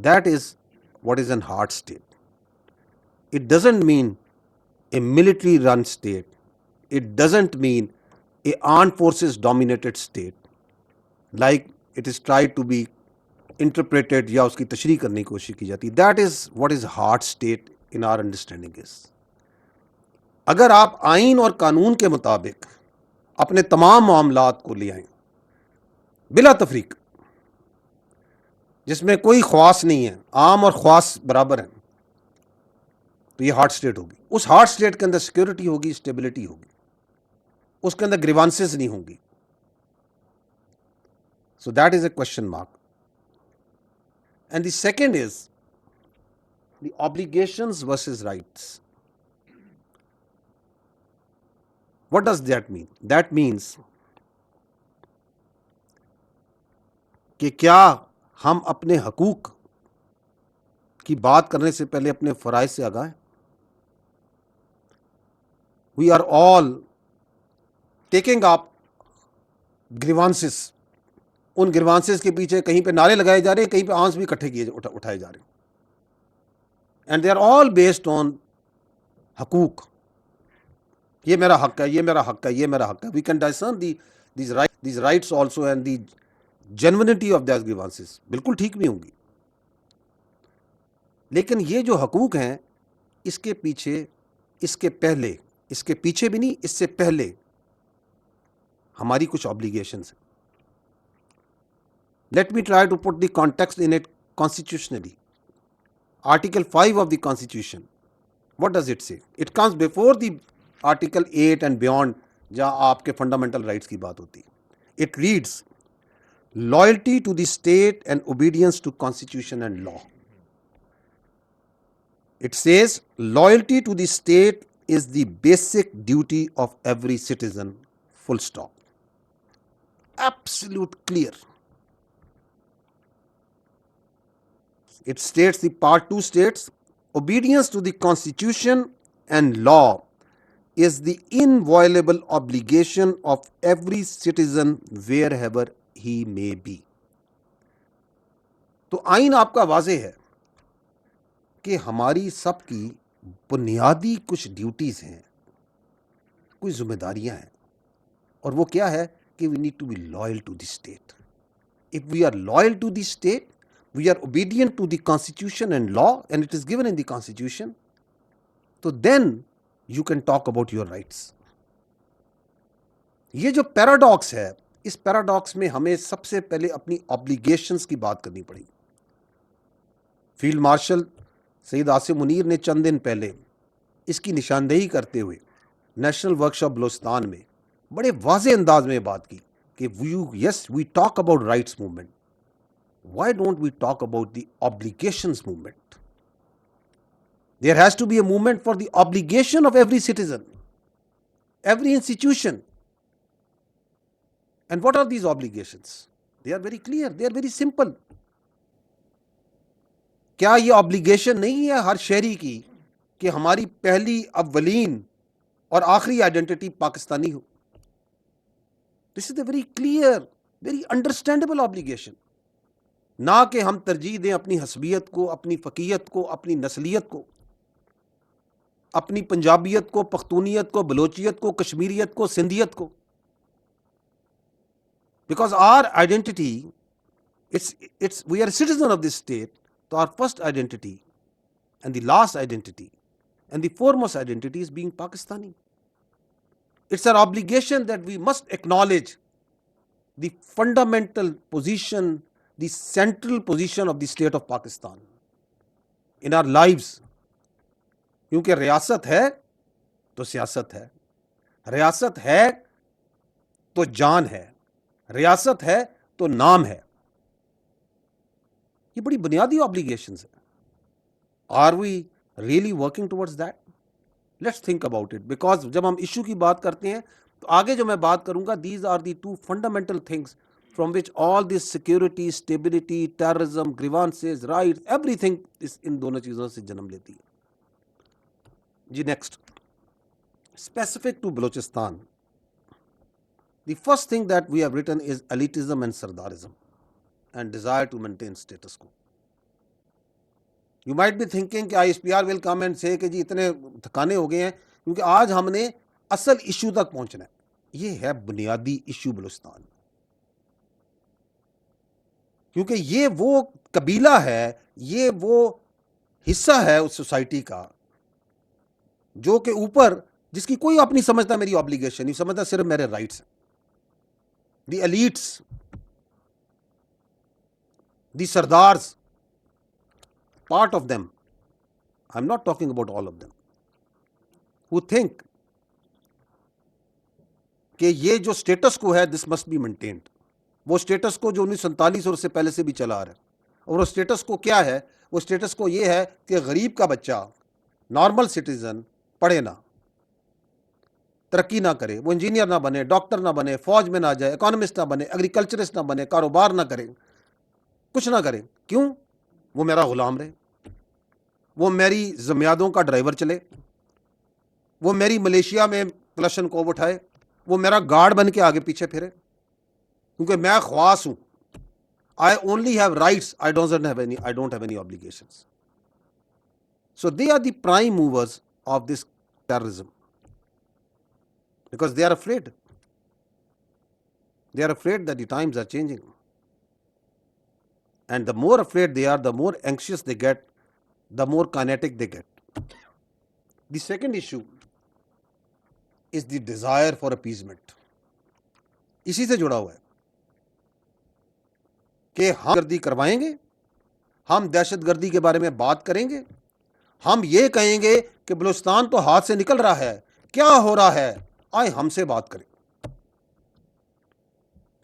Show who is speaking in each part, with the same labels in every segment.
Speaker 1: That is what is an hard state. It doesn't mean a military run state. It doesn't mean a armed forces dominated state like it is tried to be interpreted या उसकी तशरीह करने की कोशिश की जाती. That is what is hard state in our understanding is. अगर आप आइन और कानून के मुताबिक अपने तमाम मामलात को ले आएं बिला तफरीक, जिसमें कोई ख्वास नहीं है, आम और ख्वास बराबर हैं, तो ये हार्ड स्टेट होगी. उस हार्ड स्टेट के अंदर सिक्योरिटी होगी, स्टेबिलिटी होगी, उसके अंदर ग्रीवांसेस नहीं होंगी. So that is a question mark. And the second is the obligations versus rights. What does that mean? That means कि क्या हम अपने हकूक की बात करने से पहले अपने फ़राइज़ से आगाह हैं? We are all taking up grievances. उन ग्रीवांसेस के पीछे कहीं पे नारे लगाए जा रहे हैं, कहीं पे आंस भी इकट्ठे किए उठाए जा रहे हैं. And they are all based on हकूक. ये मेरा हक है, ये मेरा हक है, ये मेरा हक है. We can discern these rights also and the genuinity of those grievances. बिल्कुल ठीक भी होंगी, लेकिन ये जो हकूक हैं, इसके पीछे, इसके पहले, इसके पीछे भी नहीं, इससे पहले हमारी कुछ ऑब्लिगेशंस हैं. Let me try to put the context in it constitutionally. Article 5 of the Constitution, what does it say? It comes before the Article 8 and beyond, जहाँ आपके fundamental rights की बात होती है. It reads, loyalty to the state and obedience to Constitution and law. It says, loyalty to the state is the basic duty of every citizen, full stop. Absolute clear. It states, the part 2 states, obedience to the Constitution and law is the inviolable obligation of every citizen wherever he may be. तो आइन आपका वाजे है कि हमारी सबकी बुनियादी कुछ ड्यूटीज़ हैं, कुछ जिम्मेदारियां हैं, और वो क्या है कि we need to be loyal to the state. If we are loyal to the state, we are obedient to the constitution and law, and it is given in the constitution, so then you can talk about your rights. ये जो paradox है, इस paradox में हमें सबसे पहले अपनी obligations की बात करनी पड़ी. फील्ड मार्शल सईद आसिम मुनीर ने चंद दिन पहले इसकी निशानदेही करते हुए नेशनल वर्कशॉप बलोचिस्तान में बड़े वाज़े अंदाज में बात की कि yes, we talk about rights movement. Why don't we talk about the obligations movement? There has to be a movement for the obligation of every citizen, every institution. And what are these obligations? They are very clear, they are very simple. क्या ये obligation नहीं है हर शहरी की कि हमारी पहली, अव्वलीन और आखिरी आइडेंटिटी पाकिस्तानी हो? This is a very clear, very understandable obligation. ना कि हम तरजीह दें अपनी हसबियत को, अपनी फ़कीयत को, अपनी नस्लियत को, अपनी पंजाबियत को, पख्तूनियत को, बलोचियत को, कश्मीरियत को, सिंधियत को. Because our identity, it's we are a citizen of this state, so our first identity and the last identity and the foremost identity is being Pakistani. It's our obligation that we must acknowledge the fundamental position, the central position of the state of Pakistan in our lives. क्योंकि रियासत है तो सियासत है, रियासत है तो जान है, रियासत है तो नाम है. ये बड़ी बुनियादी ऑब्लिगेशंस है. Are we really working towards that? Let's think about it. Because जब हम इशू की बात करते हैं तो आगे जो मैं बात करूंगा, these are the two fundamental things from which all this security, stability, terrorism, grievances, rights, everything इन दोनों चीज़ों से जन्म लेती है. जी next, specific to Balochistan, the first thing that we have written is elitism and sardarism and desire to maintain status quo. You might be thinking कि ISPR will come and से कि जी इतने थकाने हो गए हैं, क्योंकि आज हमने असल इशू तक पहुंचना है। ये है बुनियादी इशू बलूचिस्तान, क्योंकि ये वो कबीला है, ये वो हिस्सा है उस सोसाइटी का जो कि ऊपर, जिसकी कोई अपनी समझता मेरी ऑब्लिगेशन नहीं समझता, सिर्फ मेरे राइट्स हैं। The elites, the sardars, part of them, I'm not talking about all of them, who think कि ये जो स्टेटस को है दिस मस्ट बी मेंटेन्ड, वो स्टेटस को जो 1947 और उससे पहले से भी चला आ रहा है। और वो स्टेटस को क्या है? वो स्टेटस को ये है कि गरीब का बच्चा, नॉर्मल सिटीजन, पढ़े ना, तरक्की ना करे, वो इंजीनियर ना बने, डॉक्टर ना बने, फौज में ना जाए, इकोनॉमिस्ट ना बने, एग्रीकल्चरिस्ट ना बने, कारोबार ना करे, कुछ ना करे। क्यों? वो मेरा गुलाम रहे, वो मेरी जमियादों का ड्राइवर चले, वो मेरी मलेशिया में क्लशन को उठाए, वो मेरा गार्ड बन के आगे पीछे फिरे, क्योंकि मैं ख्वास हूं। I only have rights, I don't have any obligations. So they are the prime movers of this terrorism, because they are afraid. They are afraid that the times are changing. And the more afraid they are, the more anxious they get, the more kinetic they get. The second issue is the desire for appeasement. इसी से जुड़ा हुआ है कि हम गर्दी करवाएंगे, हम दहशतगर्दी के बारे में बात करेंगे, हम ये कहेंगे कि बलूचिस्तान तो हाथ से निकल रहा है, क्या हो रहा है, आए हमसे बात करें,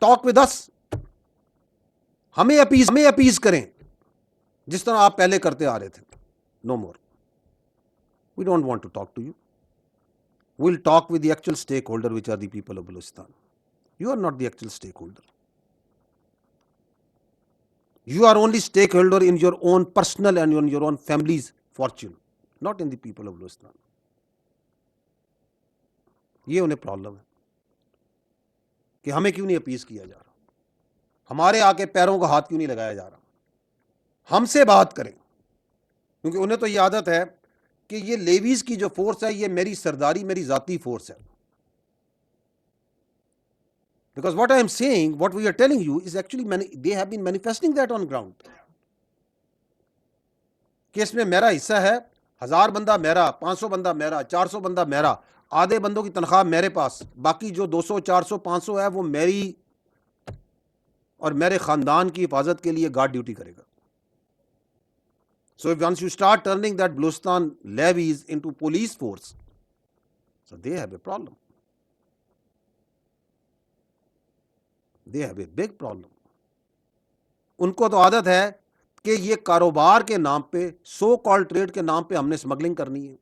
Speaker 1: टॉक विद अस, हमें अपीज करें, जिस तरह आप पहले करते आ रहे थे। No more, we don't want to talk to you, we'll talk with the actual stakeholder, which are the people of Balochistan. You are not the actual stakeholder. You are only stakeholder in your own personal and in your own family's fortune, not in the people of Balochistan. ये उन्हें problem है कि हमें क्यों नहीं appease किया जा रहा, हमारे आके पैरों का हाथ क्यों नहीं लगाया जा रहा, हमसे बात करें। क्योंकि उन्हें तो ये आदत है कि ये लेवीज की जो फोर्स है, ये मेरी सरदारी, मेरी जाती फोर्स है। Because what I am saying, what we are telling you is actually they have been manifesting that on ground. कि इसमें मेरा हिस्सा है, 1000 बंदा मेरा, 500 बंदा मेरा, 400 बंदा मेरा, आधे बंदों की तनख्वाह मेरे पास, बाकी जो 200, 400, 500 है वो मेरी और मेरे खानदान की हिफाजत के लिए गार्ड ड्यूटी करेगा। So if once you start turning that Balochistan levies into police force, so they have a problem. They have a big problem. उनको तो आदत है कि ये कारोबार के नाम पे, सो कॉल्ड ट्रेड के नाम पे हमने स्मगलिंग करनी है,